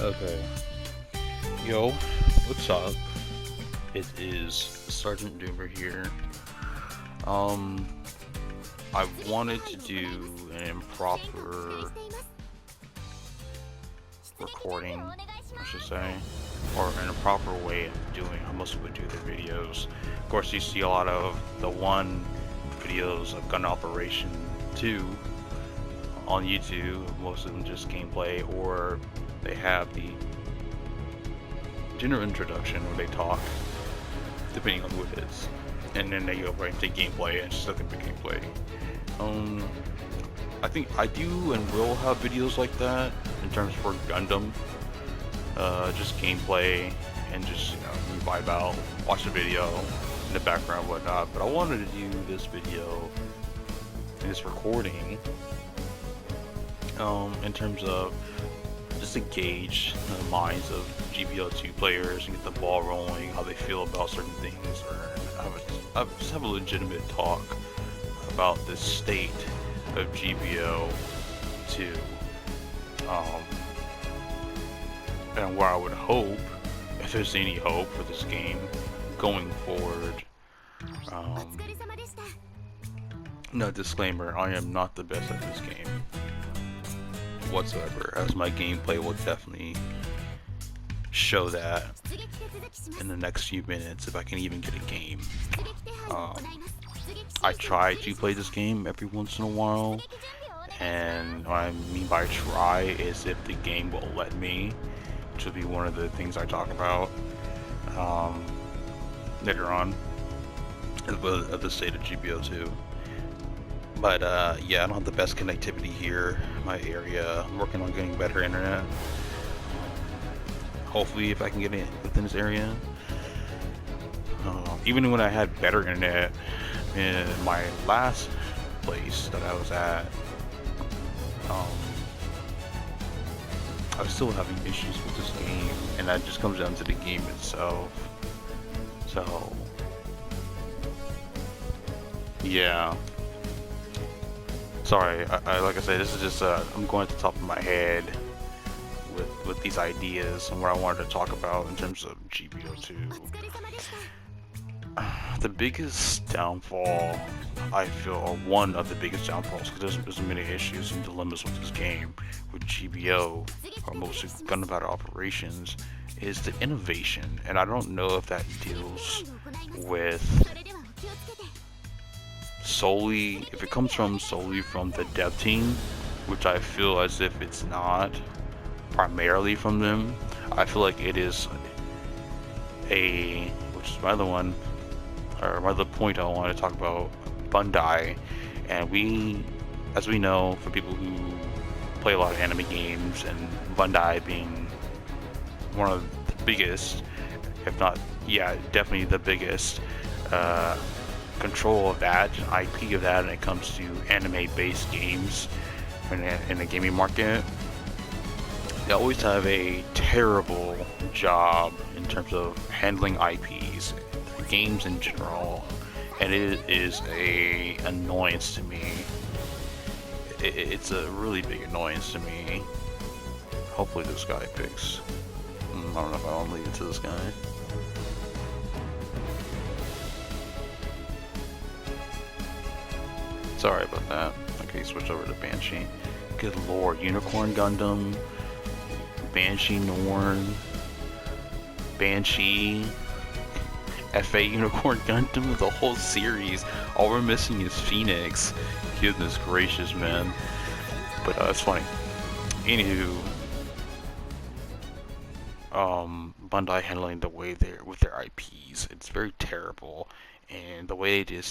Okay. Yo, what's up? It is Sergeant Doomer here. Um, I wanted to do an improper recording, I should say, or an improper way of doing how most people do their videos. Of course, you see a lot of the one videos of Gun Operation 2 on YouTube, most of them just gameplay, or they have the general introduction where they talk, depending on who it is, and then they go right into gameplay and just look at the gameplay. I think I do and will have videos like that in terms for Gundam, just gameplay and just, you know, vibe out, watch the video in the background, whatnot. But I wanted to do this video, this recording, in terms of just to gauge the minds of GBO2 players and get the ball rolling, how they feel about certain things, or just have a legitimate talk about the state of GBO2, and where I would hope, if there's any hope for this game going forward. No, disclaimer, I am not the best at this game whatsoever, as my gameplay will definitely show that in the next few minutes, if I can even get a game. I try to play this game every once in a while, and what I mean by try is if the game will let me, which will be one of the things I talk about later on of the state of GBO2. But yeah, I don't have the best connectivity here in my area. I'm working on getting better internet. Hopefully, if I can get it within this area. Even when I had better internet in my last place that I was at, I was still having issues with this game, and that just comes down to the game itself. So, yeah. Sorry, I like I said, this is just I'm going at the top of my head with these ideas and what I wanted to talk about in terms of GBO2. The biggest downfall, I feel, or one of the biggest downfalls, because there's many issues and dilemmas with this game, with GBO, or most Gundam Battle Operations, is the innovation. And I don't know if that deals with solely, if it comes from solely from the dev team, which I feel as if it's not primarily from them. I feel like it is which is my other one, or my other point I want to talk about, Bandai. And as we know, for people who play a lot of anime games, and Bandai being one of the biggest, if not, yeah, definitely the biggest, control of that, IP of that, when it comes to anime-based games in the gaming market. They always have a terrible job in terms of handling IPs, games in general, and it is a annoyance to me. It's a really big annoyance to me. Hopefully this guy picks. I don't know if I want to leave it to this guy. Sorry about that. Okay, switch over to Banshee. Good lord, Unicorn Gundam, Banshee Norn, Banshee, FA Unicorn Gundam, the whole series. All we're missing is Phoenix. Goodness gracious, man. But it's funny. Anywho, Bandai handling the way with their IPs, it's very terrible, and the way they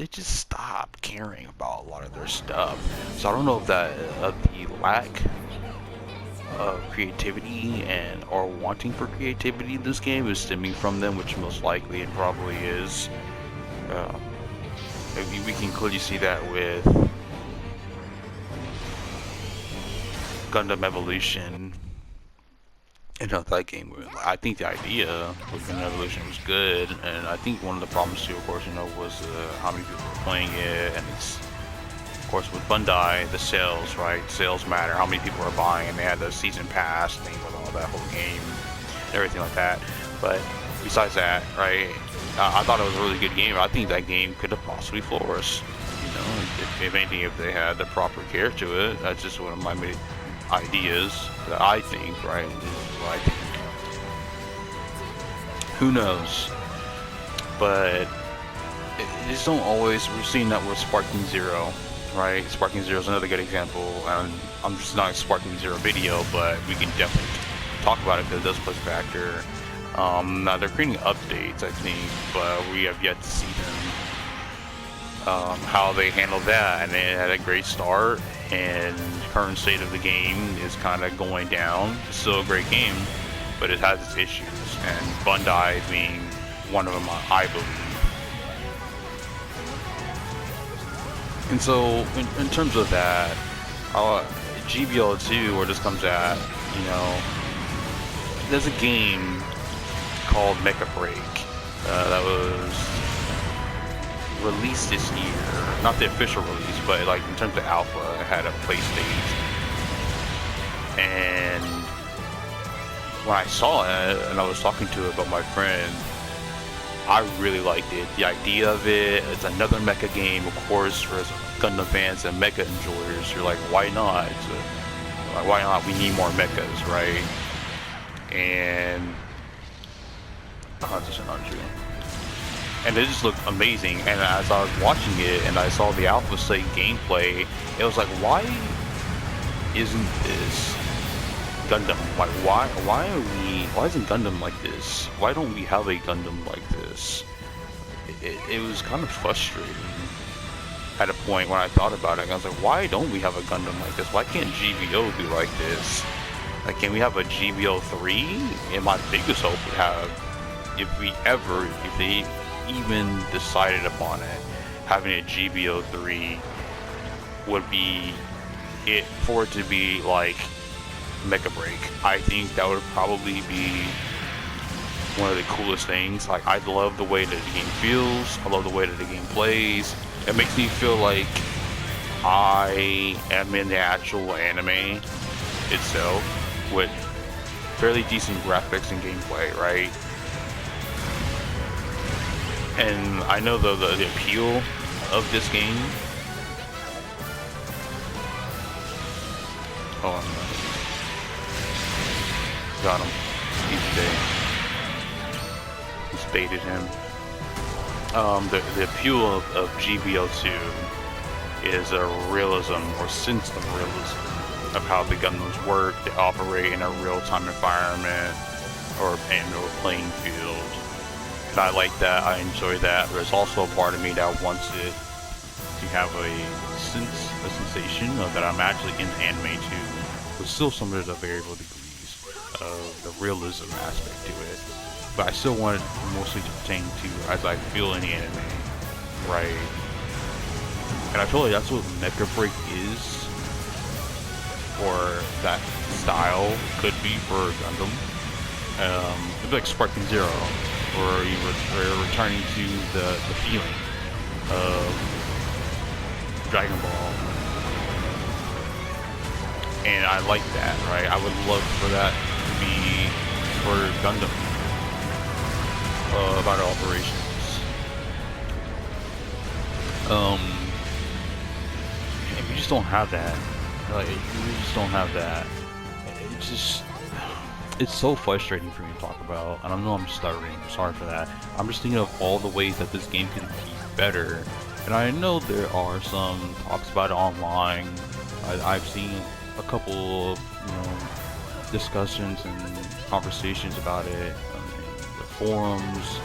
just stop caring about a lot of their stuff. So I don't know if the lack of creativity or wanting for creativity in this game is stemming from them, which most likely it probably is. We can clearly see that with Gundam Evolution. And that game, I think the idea with Gundam Evolution was good, and I think one of the problems too, of course, was how many people were playing it, and its course, with Bandai, the sales, right? Sales matter. How many people are buying? And they had the season pass thing with all that whole game, and everything like that. But besides that, right? I thought it was a really good game. I think that game could have possibly flourished. You know, if anything, if they had the proper care to it. That's just one of my ideas that I think, right? This is what I think. Who knows? But it just don't always. We're seeing that with Sparking Zero, right? Sparking Zero is another good example. And I'm just not a Sparking Zero video, but we can definitely talk about it because it does play a factor. Now they're creating updates, I think, but we have yet to see them. How they handled that, and they had a great start, and current state of the game is kind of going down. It's still a great game, but it has its issues, and Bandai being one of them, I believe. And so, in terms of that, GBO2, where this comes at, you know, there's a game called Mecha Break that was released this year. Not the official release, but like in terms of alpha, it had a play stage. And when I saw it and I was talking to it about my friend, I really liked it. The idea of it, it's another mecha game, of course, for Gundam fans and mecha enjoyers. You're like, why not? Like, why not? We need more mechas, right? And and it just looked amazing. And as I was watching it and I saw the alpha state gameplay, it was like, why isn't this Gundam? Like, why isn't Gundam like this? Why don't we have a Gundam like this? It was kind of frustrating at a point when I thought about it. I was like, why don't we have a Gundam like this? Why can't GBO be like this? Like, can we have a GBO3? And my biggest hope would have, if they even decided upon it, having a GBO3 would be it for it to be like Mecha Break. I think that would probably be one of the coolest things. Like, I love the way that the game feels. I love the way that the game plays. It makes me feel like I am in the actual anime itself with fairly decent graphics and gameplay, right? And I know the appeal of this game. Oh, got him. He's baited him. The appeal of GBO2 is a realism or sense of realism of how the Gundams work. They operate in a real-time environment or playing field. And I like that. I enjoy that. There's also a part of me that wants it to have a sensation of that I'm actually in anime too, but still some of the variable degrees of the realism aspect to it. But I still want it mostly to pertain to as I feel in the anime, right? And I feel like that's what Mecha Break is, or that style could be for Gundam. It'd be like Sparking Zero, where you're returning to the feeling of Dragon Ball. And I like that, right? I would love for that to be for Gundam. About our operations. And we just don't have that. Like, we just don't have that. It's so frustrating for me to talk about. And I know I'm stuttering. I'm sorry for that. I'm just thinking of all the ways that this game could be better. And I know there are some talks about it online. I've seen a couple of, discussions and conversations about it. Forums,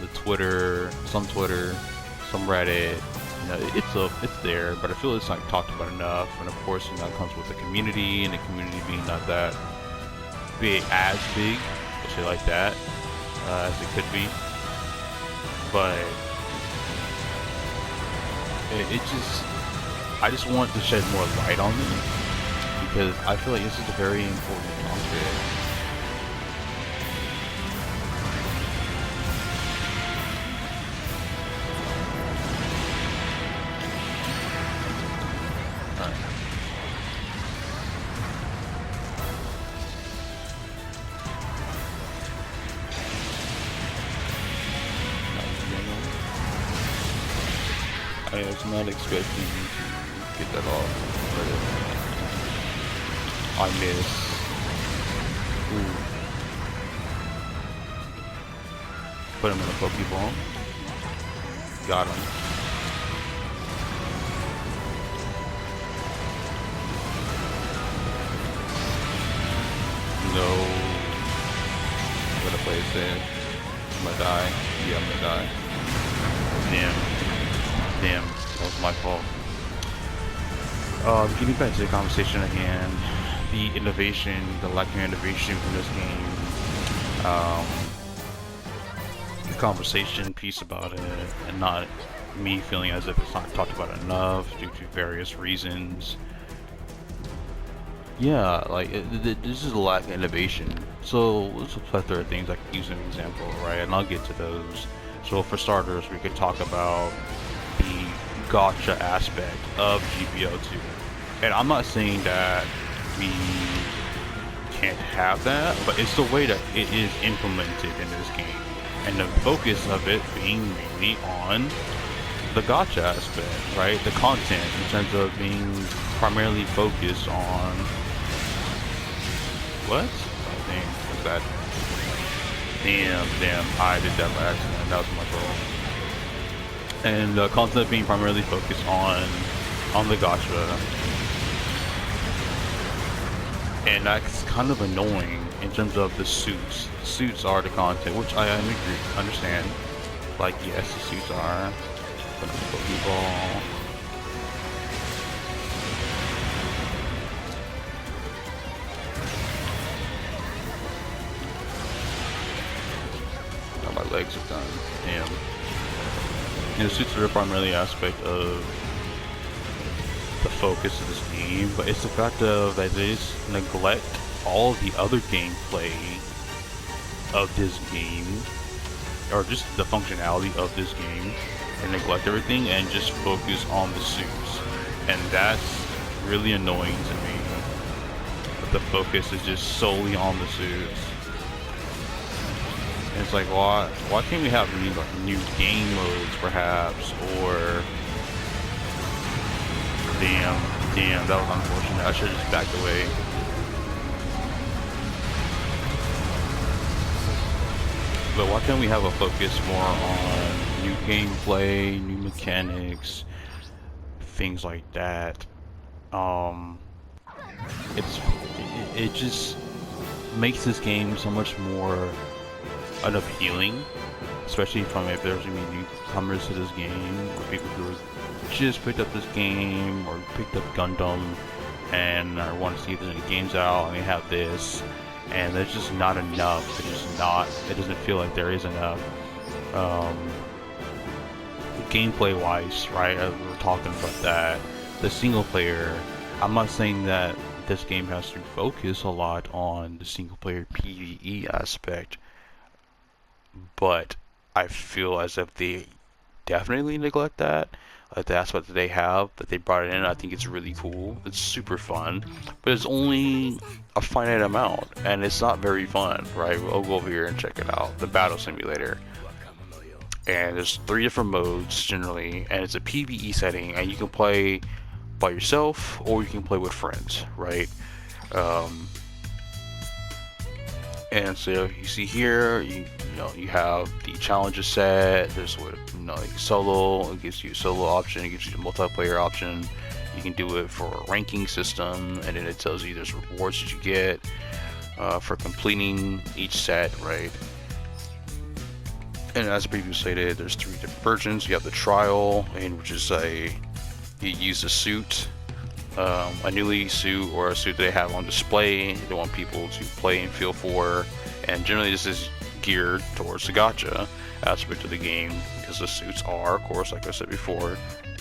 the Twitter, some Reddit. It's there, but I feel it's not talked about enough. And of course, it comes with the community, and the community being not that big, as big, let's say like that, as it could be. But I just want to shed more light on it, because I feel like this is a very important topic. I was not expecting to get that off, but I miss. Ooh. Put him in a Pokeball. Got him. No. I'm gonna play it safe. I'm gonna die. Yeah, I'm gonna die. Damn. That was my fault. Getting back to the conversation again, the innovation, the lack of innovation from this game, the conversation piece about it, and not me feeling as if it's not talked about enough due to various reasons. Yeah, like this is a lack of innovation. So there's a plethora of things I could use as an example, right? And I'll get to those. So for starters, we could talk about the gacha aspect of GBO2. And I'm not saying that we can't have that, but it's the way that it is implemented in this game. And the focus of it being mainly on the gacha aspect, right? The content in terms of being primarily focused on what? Oh dang, what's that? Damn, I did that by accident. That was my fault. And the content being primarily focused on the gacha. And that's kind of annoying in terms of the suits. Suits are the content, which I understand. Like, yes, the suits are. Put in the Pokeball. Oh, my legs are done. Damn. And the suits are the primary aspect of the focus of this game, but it's the fact of that they just neglect all the other gameplay of this game, or just the functionality of this game, and neglect everything and just focus on the suits. And that's really annoying to me. But the focus is just solely on the suits. And it's like, why can't we have new game modes perhaps, or damn, that was unfortunate. I should have just backed away. But why can't we have a focus more on new gameplay, new mechanics, things like that? It just makes this game so much more unappealing, especially from if there's gonna be newcomers to this game, or people who just picked up this game or picked up Gundam and I want to see if there's any games out and they have this, and there's just not enough. It doesn't feel like there is enough gameplay wise, right? We're talking about that. The single player, I'm not saying that this game has to focus a lot on the single player PvE aspect, but I feel as if they definitely neglect that. Like the aspect that they have, that they brought it in, I think it's really cool. It's super fun, but it's only a finite amount, and it's not very fun, right? I'll go over here and check it out. The battle simulator. And there's 3 different modes generally, and it's a PvE setting, and you can play by yourself or you can play with friends, right? And so you see here, you have the challenges set. There's like solo. It gives you a solo option. It gives you a multiplayer option. You can do it for a ranking system, and then it tells you there's rewards that you get for completing each set, right? And as previously stated, there's 3 different versions. You have the trial, which is you use a suit, a newly suit or a suit that they have on display. They want people to play and feel for, and generally this is geared towards the gacha aspect of the game, because the suits are, of course, like I said before,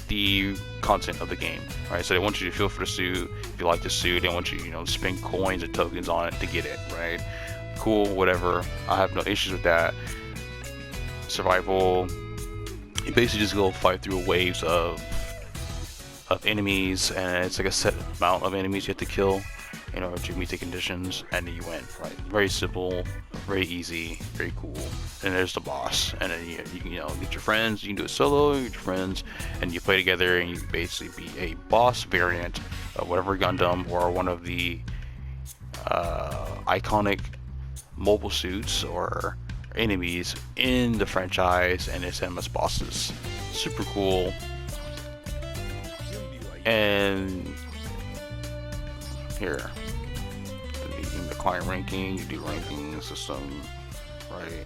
the content of the game, right? So they want you to feel for the suit. If you like the suit, they want you to spend coins and tokens on it to get it, right? Cool, whatever. I have no issues with that. Survival, you basically just go fight through waves of enemies, and it's like a set amount of enemies you have to kill in order to meet the conditions, and then you win, right? Very simple very easy, very cool. And there's the boss, and then you know, get your friends. You can do it solo, you get your friends, and you play together, and you basically be a boss variant of whatever Gundam or one of the iconic mobile suits or enemies in the franchise, and its endless bosses. Super cool. And here, in the client ranking, you do ranking system, right?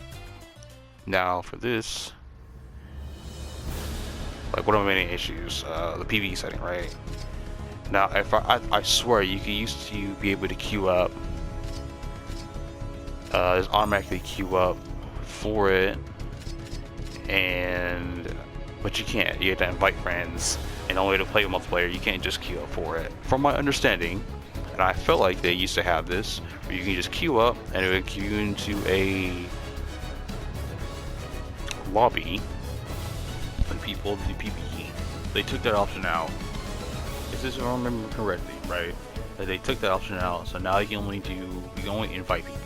Now for this, like, what are my main issues? The PvE setting, right? Now, if I swear, you used to be able to queue up, just automatically queue up for it, but you can't. You have to invite friends, and only to play multiplayer, you can't just queue up for it. From my understanding, and I feel like they used to have this, where you can just queue up, and it would queue you into a lobby, and people do PvE. They took that option out. If this, if I remember correctly, right? That they took that option out, so now you can only invite people,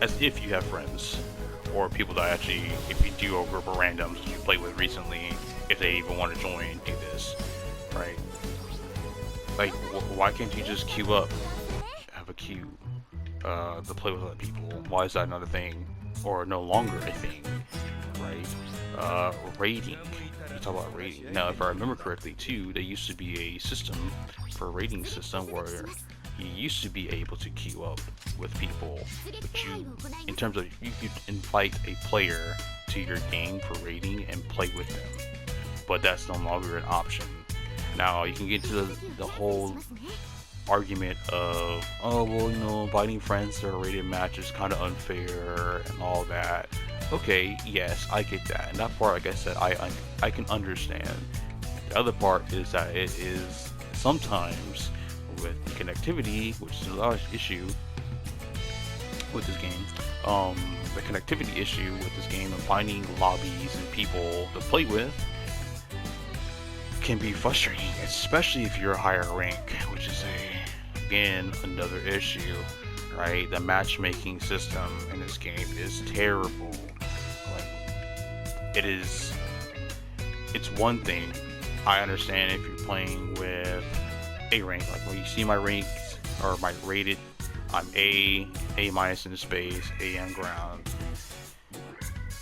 as if you have friends, or people that actually, if you do a group of randoms that you played with recently, if they even want to join, do this, right? Like, why can't you just queue up, have a queue, to play with other people? Why is that not a thing, or no longer a thing, right? Rating. You talk about rating. Now, if I remember correctly, too, there used to be a system for a rating system where you used to be able to queue up with people, but in terms of, you could invite a player to your game for rating and play with them, but that's no longer an option. Now you can get to the whole argument of, oh well, you know, inviting friends to a rated match is kind of unfair and all that. Okay, yes, I get that, and that part, like I said, I can understand. The other part is that it is sometimes with the connectivity, which is a large issue with this game. The connectivity issue with this game and finding lobbies and people to play with can be frustrating, especially if you're a higher rank, which is again another issue, right? The matchmaking system in this game is terrible. Like, it's one thing. I understand if you're playing with A rank, like when you see my ranks or my rated, I'm A minus in the space, A on ground.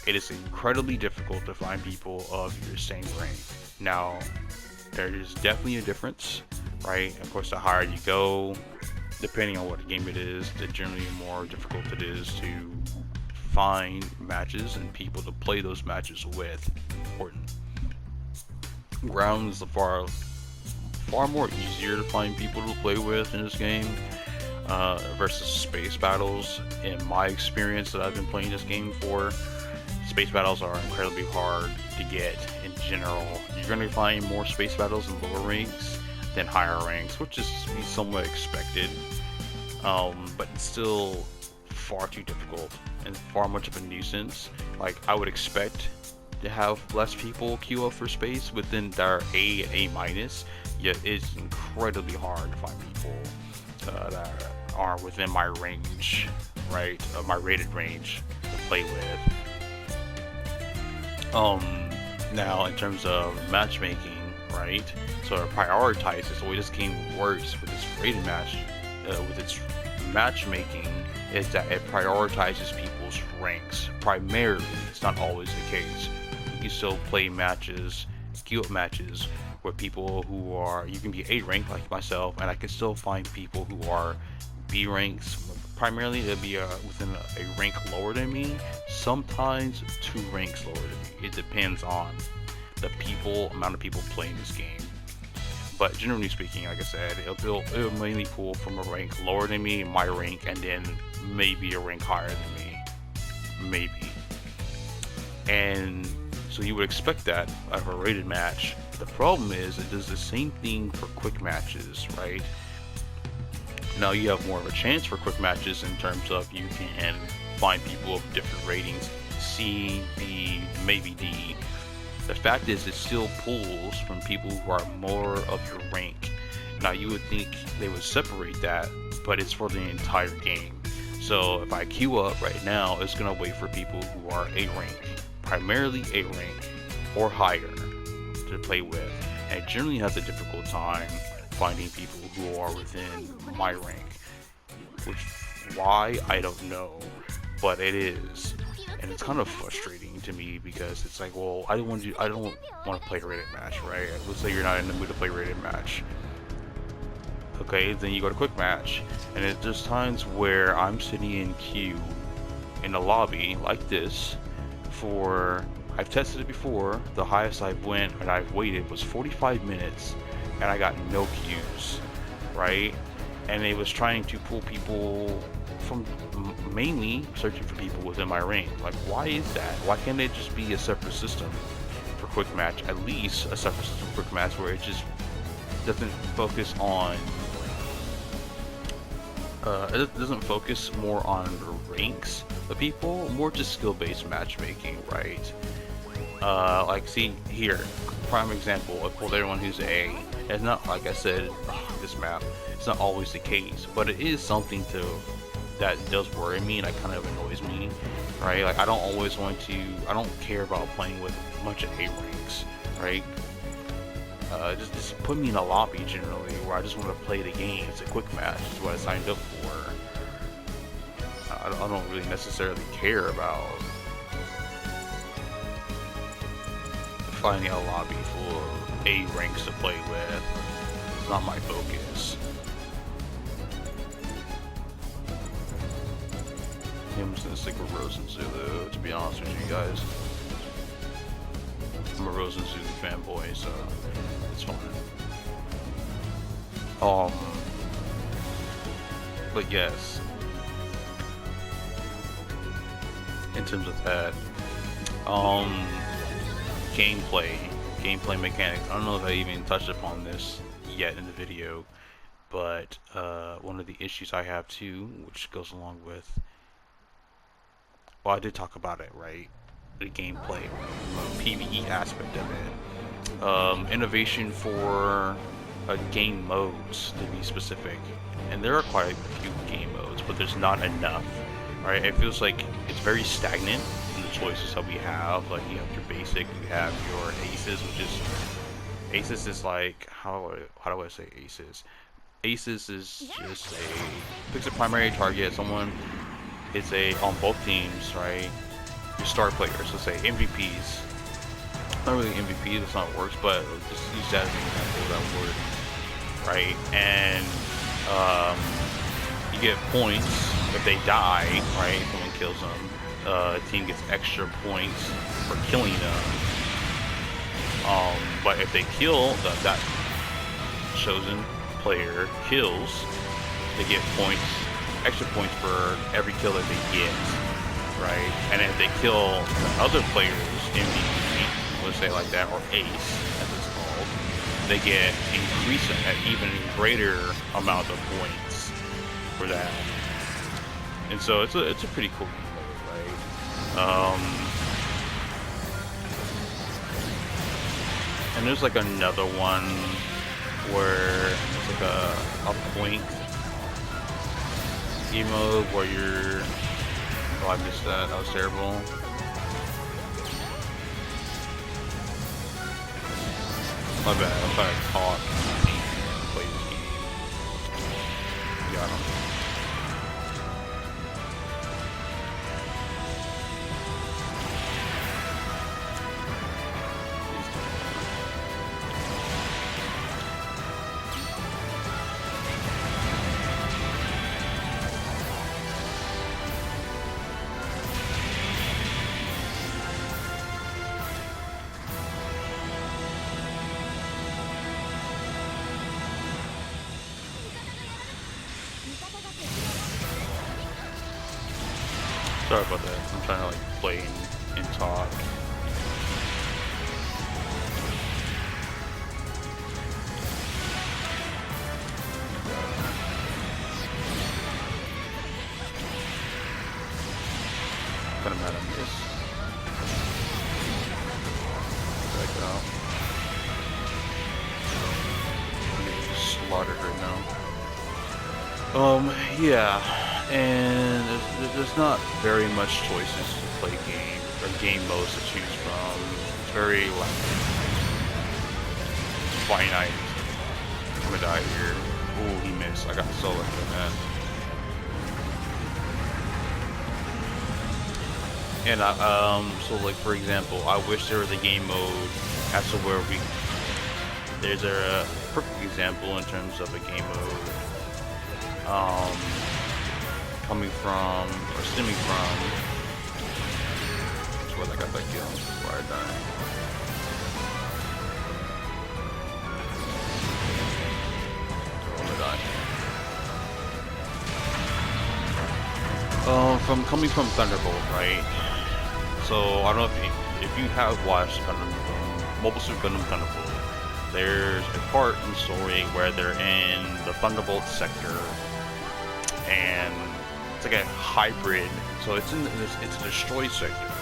It is incredibly difficult to find people of your same rank. Now, there is definitely a difference, right? Of course, the higher you go, depending on what game it is, the generally more difficult it is to find matches and people to play those matches with. Important. Ground is far more easier to find people to play with in this game versus space battles. In my experience that I've been playing this game for, space battles are incredibly hard to get in general. You're going to find more space battles in lower ranks than higher ranks, which is somewhat expected, but it's still far too difficult and far much of a nuisance. Like, I would expect to have less people queue up for space within their A minus, yet it's incredibly hard to find people that are within my range, right, my rated range to play with. Now in terms of matchmaking, right, so it prioritizes the way this game works with its rated match, with its matchmaking, is that it prioritizes people's ranks primarily. It's not always the case. You can still play matches, queue up matches with people who are, you can be A rank like myself, and I can still find people who are B ranks. Primarily they'll be within a rank lower than me, sometimes 2 ranks lower than me. It depends on the amount of people playing this game. But generally speaking, like I said, it'll mainly pull from a rank lower than me, my rank, and then maybe a rank higher than me, maybe. And so you would expect that out of a rated match. The problem is it does the same thing for quick matches, right? Now you have more of a chance for quick matches in terms of you can find people of different ratings, C, B, maybe D. The fact is it still pulls from people who are more of your rank. Now you would think they would separate that, but it's for the entire game. So if I queue up right now, it's gonna wait for people who are A rank, primarily A rank or higher, to play with. And it generally has a difficult time finding people who are within my rank, which why I don't know, but it is. And it's kind of frustrating to me because it's like, well, I don't want to play a rated match, right? Let's say you're not in the mood to play a rated match. Okay, then you go to quick match, and there's times where I'm sitting in queue in a lobby like this for, I've tested it before, the highest I've went and I've waited was 45 minutes and I got no queues, right? And it was trying to pull people from, mainly searching for people within my range. Like, why is that? Why can't it just be a separate system for quick match? At least a separate system for quick match where it just doesn't focus on it doesn't focus more on the ranks of people, more just skill-based matchmaking, right? Like, see here, prime example, I pulled everyone who's A. It's not, like I said, this map, it's not always the case, but it is something that does worry me and that kind of annoys me, right? Like, I don't care about playing with a bunch of A ranks, right? Just put me in a lobby generally where I just want to play the game. It's a quick match. It's what I signed up for. I don't really necessarily care about finding a lobby full of A ranks to play with. It's not my focus. I'm just gonna stick with Rose and Zulu, to be honest with you guys. I'm a Rose and Zulu fanboy, so it's fine. But yes, in terms of that, gameplay mechanics. I don't know if I even touched upon this yet in the video, but one of the issues I have too, which goes along with, well, I did talk about it, right? The gameplay, PvE aspect of it, innovation for game modes, to be specific, and there are quite a few game modes, but there's not enough, right? It feels like it's very stagnant in the choices that we have. Like, you have your basic, you have your aces, which is, aces is like, how do I say aces? Aces is just picks a primary target, someone, it's on both teams, right? Your star players, let's say MVPs. Not really MVP, that's not what works, but just use that as an example of that word, right? And you get points if they die, right? Someone kills them. A team gets extra points for killing them. But if they kill that chosen player kills, they get points, extra points for every kill that they get, right? And if they kill the other player's MVP, let's say like that, or ace, as it's called, they get an even greater amount of points for that. And so it's a pretty cool game, right? And there's like another one where it's like a point mode where you're, oh, I missed that. That was terrible. My bad. I'm trying to talk and play this game. Got him. Sorry about that. I'm trying to like play and talk. Kind of mad at this. Back out. I'm getting slaughtered right now. Yeah. And there's not very much choices to play game or game modes to choose from. It's very like finite. I'm gonna die here. Ooh, he missed. I got so lucky on that. And so like for example, I wish there was a game mode as to where there's a perfect example in terms of a game mode. Coming from, or stemming from, that's where I got that kill before I die. I'm gonna die. Coming from Thunderbolt, right? So, I don't know if you have watched Gundam, Mobile Suit Gundam Thunderbolt, there's a part in the story where they're in the Thunderbolt sector, and it's like a hybrid, so it's a destroy sector,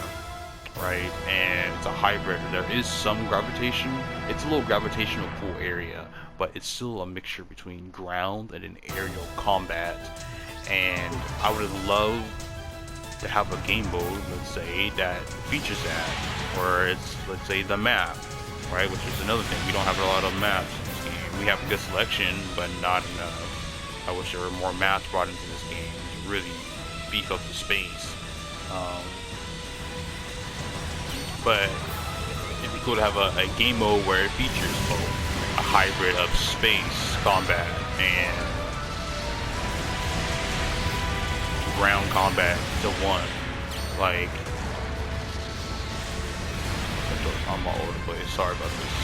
right? And it's a hybrid. There is some gravitation. It's a little gravitational pull area, but it's still a mixture between ground and an aerial combat. And I would love to have a game mode, let's say, that features that, or it's, let's say, the map, right? Which is another thing. We don't have a lot of maps in this game. We have a good selection, but not enough. I wish there were more maps brought into this game to really beef up the space. But it'd be cool to have a game mode where it features both a hybrid of space combat and ground combat to one. Like, I'm all over the place. Sorry about this.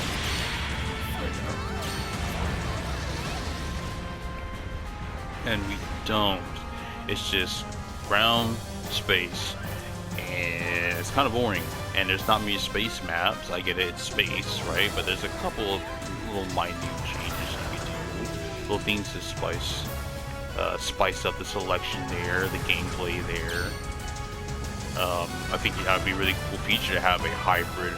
And we don't. It's just ground, space, and it's kind of boring. And there's not many space maps. I get it, it's space, right? But there's a couple of little minute changes you can do, little things to spice up the selection there, the gameplay there. I think that would be a really cool feature to have a hybrid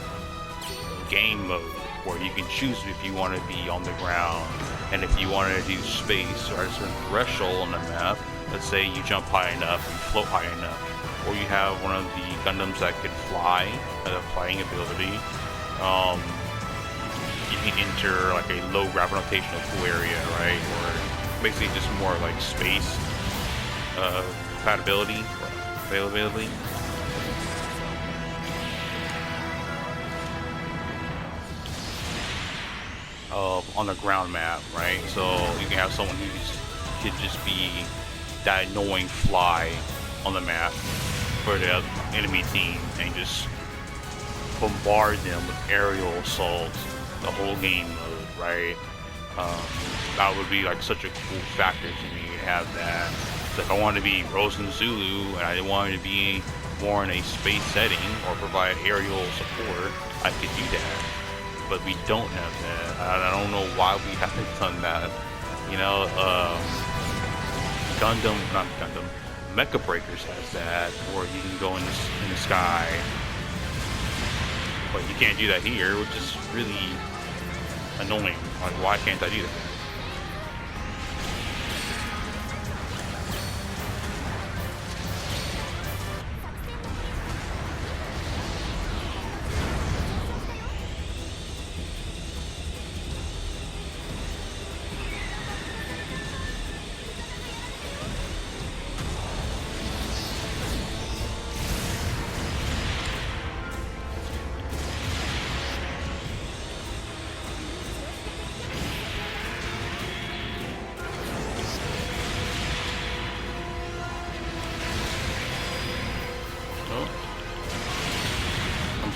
game mode where you can choose if you want to be on the ground and if you want to do space or a certain threshold on the map. Let's say you jump high enough, you float high enough, or you have one of the Gundams that could fly, has a flying ability. You can enter like a low gravitational pull area, right? Or basically just more like space compatibility, availability. On the ground map, right? So you can have someone who could just be that annoying fly on the map for the enemy team and just bombard them with aerial assaults the whole game mode, right? That would be like such a cool factor to me to have that. So if I wanted to be Rosen Zulu and I wanted to be more in a space setting or provide aerial support, I could do that. But we don't have that. I don't know why we haven't done that. You know, not Gundam, Mecha Breakers has that, or you can go in the sky. But you can't do that here, which is really annoying. Like, why can't I do that?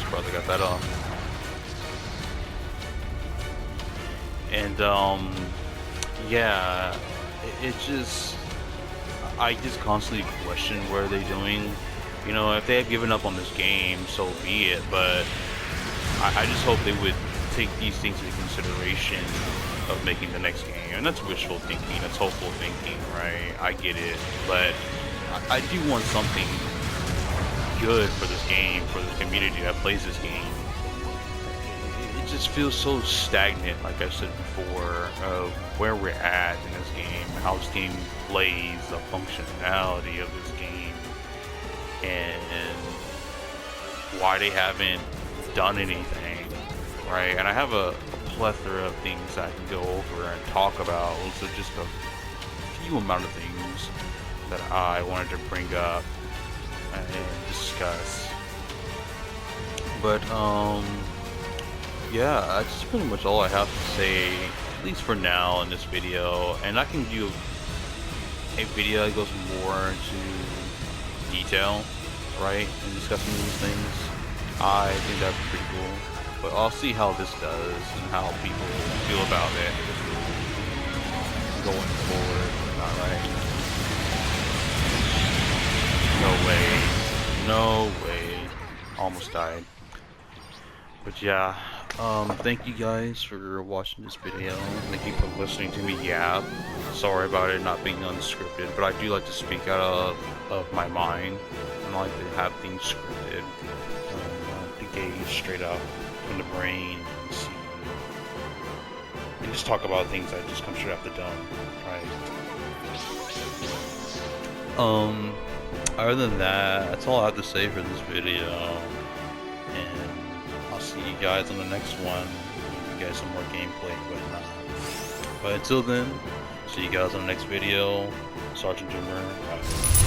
Probably got that off. And yeah, it's just, I just constantly question what are they doing. You know, if they have given up on this game, so be it, but I just hope they would take these things into consideration of making the next game. And that's wishful thinking, that's hopeful thinking, right? I get it, but I do want something good for this game, for the community that plays this game. it just feels so stagnant, like I said before, of where we're at in this game, how this game plays, the functionality of this game, and why they haven't done anything, right? And I have a plethora of things I can go over and talk about, so just a few amount of things that I wanted to bring up and discuss. But yeah, that's pretty much all I have to say, at least for now in this video. And I can do a video that goes more into detail, right, in discussing these things. I think that'd be pretty cool. But I'll see how this does and how people feel about it going forward. Alright. No way. Almost died. But yeah, thank you guys for watching this video. Thank you for listening to me yap. Sorry about it not being unscripted, but I do like to speak out of my mind. I like to have things scripted, to gauge straight up from the brain and see. And just talk about things that just come straight off the dome, right? Other than that, that's all I have to say for this video. And I'll see you guys on the next one. Give you guys some more gameplay and whatnot. But until then, see you guys on the next video. Sergeant Doomer. Bye.